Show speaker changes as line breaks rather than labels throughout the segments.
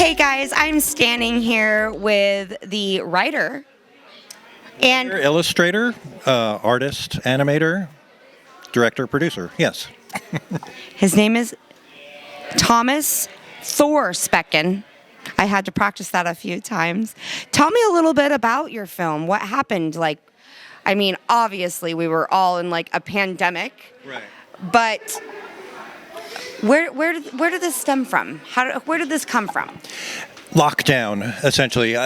Hey guys, I'm standing here with the writer and
illustrator, artist, animator, director, producer. Yes.
his name is Thomas Thor Specken. I had to practice that a few times. Tell me a little bit about your film. What happened? Obviously we were all in a pandemic.
Right.
But where did this stem from? Where did this come from?
Lockdown, essentially.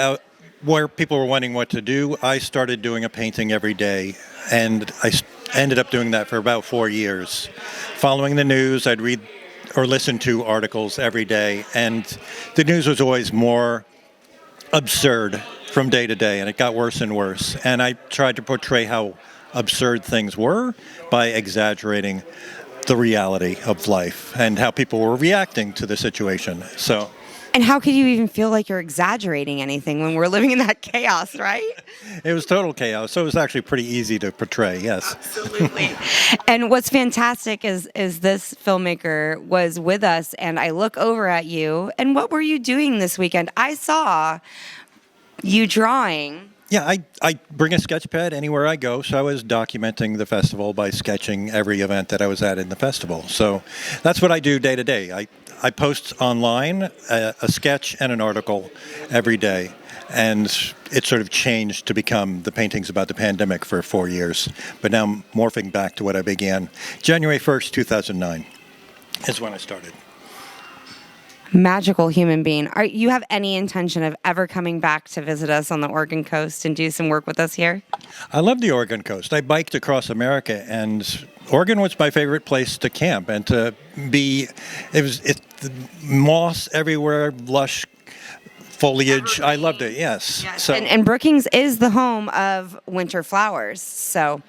Where people were wondering what to do, I started doing a painting every day, and I ended up doing that for about 4 years. Following the news, I'd read or listen to articles every day, and the news was always more absurd from day to day, and it got worse and worse. And I tried to portray how absurd things were by exaggerating the reality of life and how people were reacting to the situation.
And how could you even feel like you're exaggerating anything when we're living in that chaos, right?
It was total chaos, so it was actually pretty easy to portray, yes.
Absolutely. And what's fantastic is this filmmaker was with us, and I look over at you, and what were you doing this weekend? I saw you drawing.
Yeah, I bring a sketch pad anywhere I go, so I was documenting the festival by sketching every event that I was at in the festival. So that's what I do day to day. I post online a sketch and an article every day, and it sort of changed to become the paintings about the pandemic for 4 years. But now I'm morphing back to what I began. January 1st, 2009 is when I started.
Magical human being. You have any intention of ever coming back to visit us on the Oregon coast and do some work with us here?
I love the Oregon coast. I biked across America, and Oregon was my favorite place to camp and to be. It's moss everywhere, lush foliage. I loved it. Yes.
So, and Brookings is the home of winter flowers. So,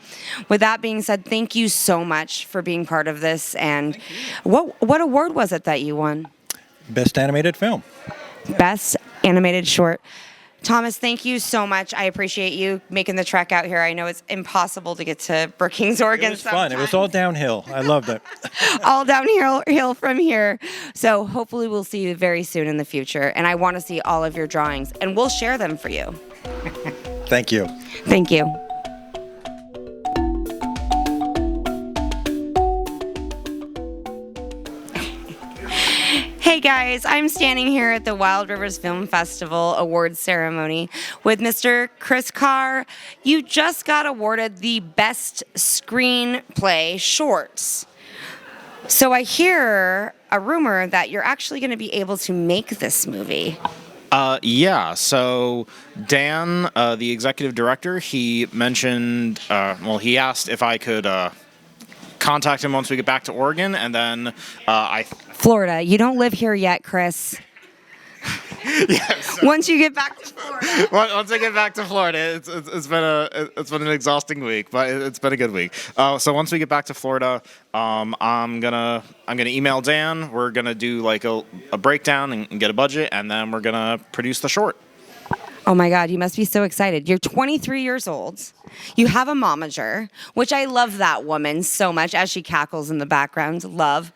with that being said, thank you so much for being part of this. And what award was it that you won?
Best animated film.
Best animated short. Thomas, thank you so much. I appreciate you making the trek out here. I know it's impossible to get to Brookings, Oregon.
It was fun. It was all downhill. I loved it.
All downhill from here. So hopefully we'll see you very soon in the future. And I want to see all of your drawings, and we'll share them for you.
Thank you.
Thank you. Hey guys, I'm standing here at the Wild Rivers Film Festival awards ceremony with Mr. Chris Carr. You just got awarded the Best Screenplay Shorts. So I hear a rumor that you're actually going to be able to make this movie.
Yeah, so Dan, the executive director, he mentioned, he asked if I could contact him once we get back to Oregon, and then
Florida. You don't live here yet, Chris.
Yes.
Once you get back to Florida.
Once I get back to Florida, it's been an exhausting week, but it's been a good week. So once we get back to Florida, I'm gonna email Dan. We're gonna do a breakdown and get a budget, and then we're gonna produce the short.
Oh my God, you must be so excited. You're 23 years old. You have a momager, which I love that woman so much as she cackles in the background. Love.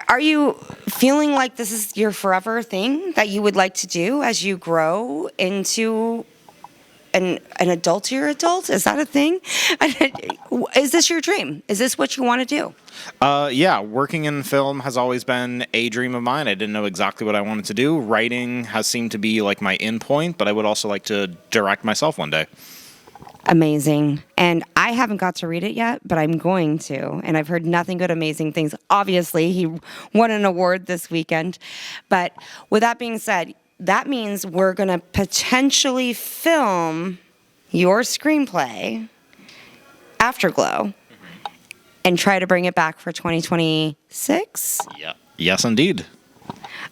Are you feeling like this is your forever thing that you would like to do as you grow into an adultier adult? Is that a thing? Is this your dream? Is this what you want to do?
Yeah, working in film has always been a dream of mine. I didn't know exactly what I wanted to do. Writing has seemed to be my end point, but I would also like to direct myself one day.
Amazing. And I haven't got to read it yet, but I'm going to. And I've heard nothing but amazing things. Obviously, he won an award this weekend. But with that being said, that means we're going to potentially film your screenplay, Afterglow, and try to bring it back for 2026?
Yeah. Yes, indeed.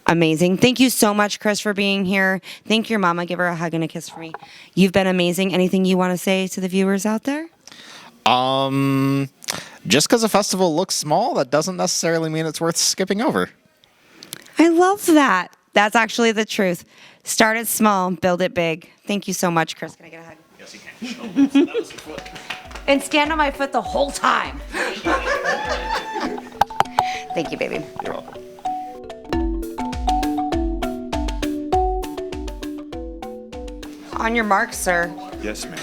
Amazing. Thank you so much, Chris, for being here. Thank your mama. Give her a hug and a kiss for me. You've been amazing. Anything you want to say to the viewers out there?
Just because a festival looks small, that doesn't necessarily mean it's worth skipping over.
I love that. That's actually the truth. Start it small, build it big. Thank you so much, Chris. Can I get a hug?
Yes, you can. That was a foot.
And stand on my foot the whole time. Thank you, baby.
You're welcome.
On your mark, sir.
Yes, ma'am.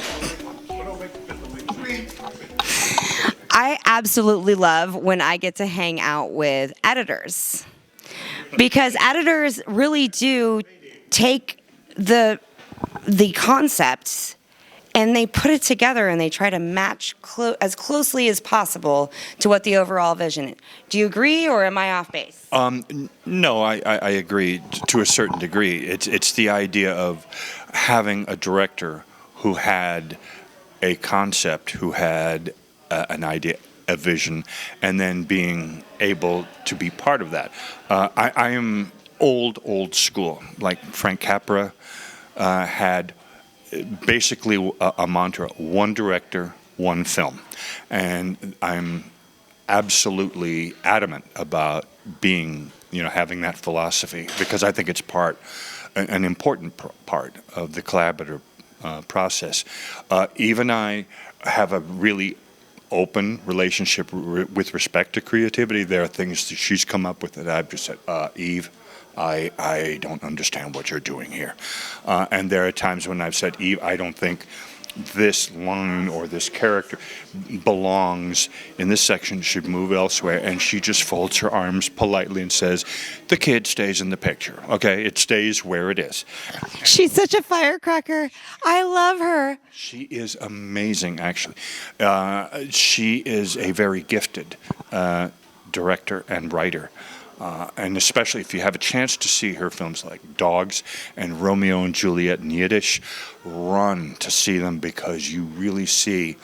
I absolutely love when I get to hang out with editors, because editors really do take the concepts and they put it together and they try to match as closely as possible to what the overall vision is. Do you agree, or am I off base?
No, I agree to a certain degree. It's the idea of having a director who had a concept, who had an idea, a vision, and then being able to be part of that. I am old school. Like Frank Capra had basically a mantra: one director, one film. And I'm absolutely adamant about having that philosophy, because I think it's an important part of the collaborative process. Eve and I have a really open relationship with respect to creativity. There are things that she's come up with that I've just said, Eve, I don't understand what you're doing here. And there are times when I've said, Eve, I don't think this line or this character belongs in this section, should move elsewhere. And she just folds her arms politely and says, the kid stays in the picture. Okay, it stays where it is.
She's such a firecracker. I love her.
She is amazing, actually. She is a very gifted director and writer. And especially if you have a chance to see her films like Dogs and Romeo and Juliet in Yiddish, run to see them, because you really see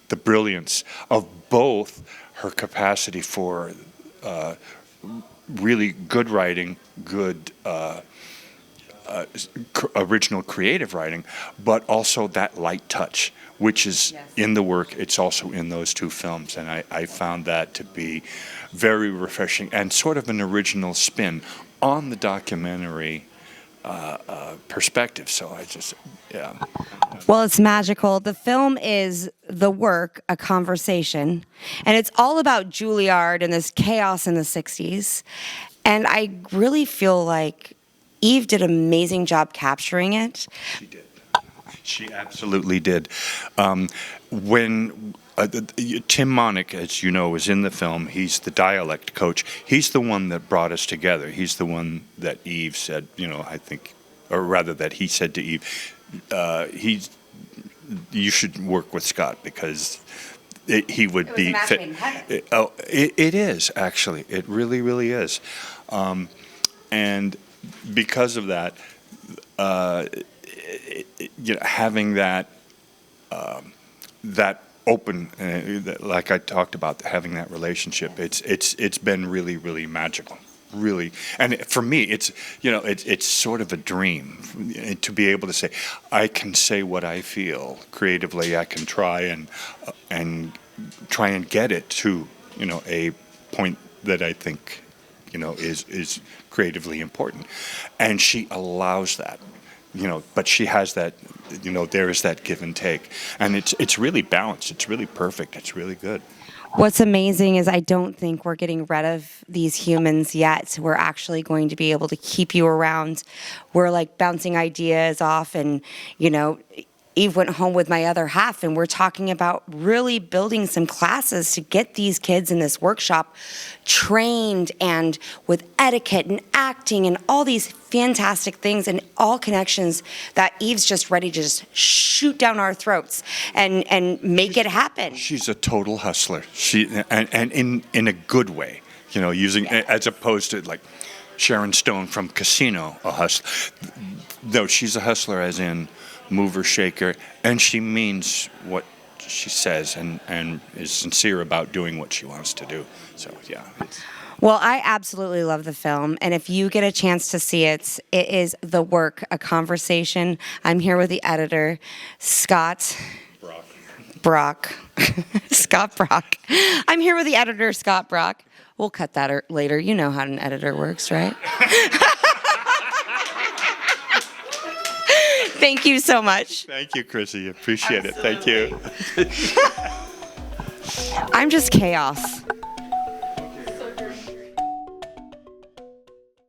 the brilliance of both her capacity for really good writing, good original creative writing, but also that light touch, which is in the work. It's also in those two films. And I found that to be very refreshing and sort of an original spin on the documentary perspective. So yeah.
Well, it's magical. The film is The Work, A Conversation, and it's all about Juilliard and this chaos in the 60s. And I really feel like Eve did an amazing job capturing it.
She did. She absolutely did. When Tim Monick, as you know, is in the film, he's the dialect coach. He's the one that brought us together. He's the one that Eve said, I think, or rather that he said to Eve, you should work with Scott, because he would be fit. It is, actually. It really, really is. And because of that, having that open, like I talked about, having that relationship, it's been really, really magical, really. And for me, it's sort of a dream to be able to say, I can say what I feel creatively. I can try and get it to a point that I think is creatively important. And she allows that, but she has that, there is that give and take. And it's really balanced. It's really perfect. It's really good.
What's amazing is I don't think we're getting rid of these humans yet. We're actually going to be able to keep you around. We're like bouncing ideas off, and, Eve went home with my other half, and we're talking about really building some classes to get these kids in this workshop trained and with etiquette and acting and all these fantastic things, and all connections that Eve's just ready to just shoot down our throats and make it happen.
She's a total hustler. And in a good way, using as opposed to like Sharon Stone from Casino, a hustler. No, she's a hustler as in mover, shaker, and she means what she says and is sincere about doing what she wants to do. So, yeah.
Well, I absolutely love the film, and if you get a chance to see it, it is The Work, A Conversation. I'm here with the editor, Scott Brock. Scott Brock. I'm here with the editor, Scott Brock. We'll cut that later. You know how an editor works, right? Thank you so much.
Thank you, Chrissy. Appreciate it. Thank you.
I'm just chaos.